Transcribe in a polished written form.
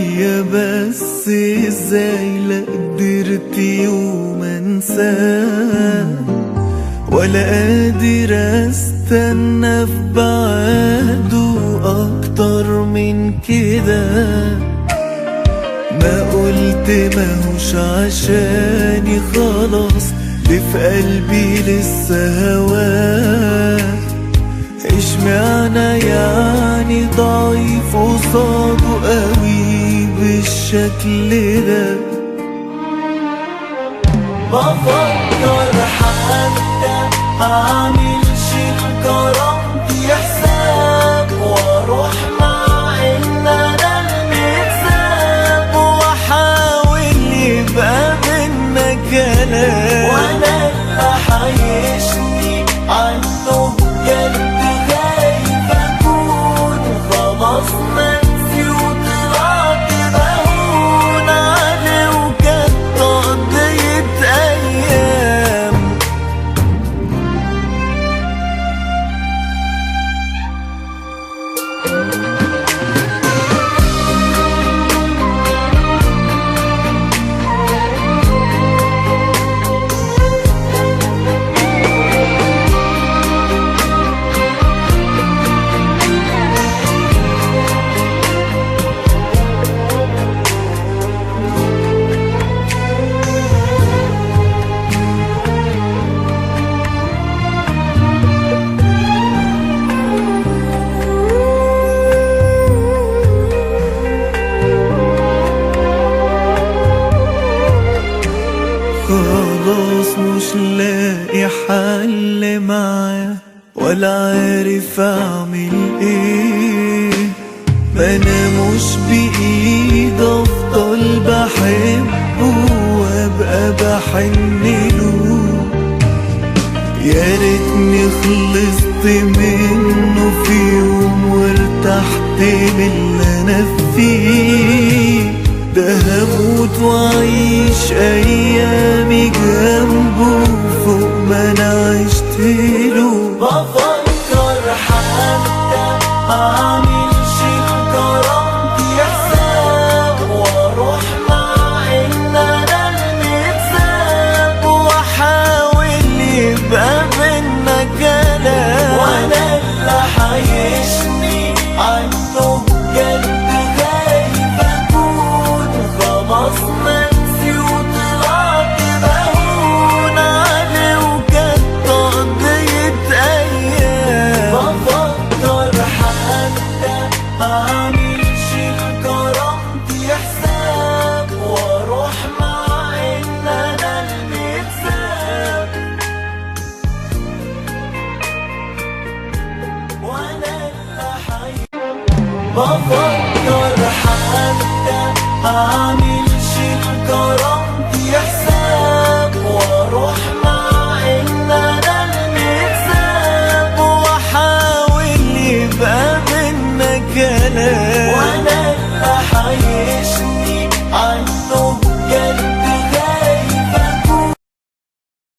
عليا بس ازاي لا قدرت يوم انساه، ولا قادر استنى في بعده اكتر من كده. ما قلت ماهوش عشاني خلاص، اللي في قلبي لسه هواه. اشمعنى يعني ضعيف قصاده قوي بالشكل ده؟ بفكر حتى اعملش لكرامتي حساب، واروح مع ان انا المتساب، واحاول يبقى بينا كلام، وانا اللي حيشني عنه بجد. خايف اكون خلاص منسي وطلعت بهون عليه، وكانت قضية ايام. خلاص مش لاقي حل معاه، ولا عارف اعمل ايه. ما انا مش بايد افضل بحبه وابقى بحنله. يا ريتني خلصت منه في يوم وارتحت من اللي انا فيه. ده هموت واعيش ايامي جنبه فوق ما انا عشتله. بفكر حتى اعملش لكرامتي حساب، واروح مع ان انا المتساب، واحاول يبقى بينا كلام، وانا اللي حيشني عنه بجد. خايف اكون خلاص منسي وطلعت بهون عليه، وكانت قضية ايام. بفكر حتى اعملش لكرامتي حساب، واروح مع ان انا المتساب، وانا اللي بفكر حتى اعملش لكرامتي حساب، واروح مع ان انا المتساب، واحاول يبقى بينا كلام، وانا اللي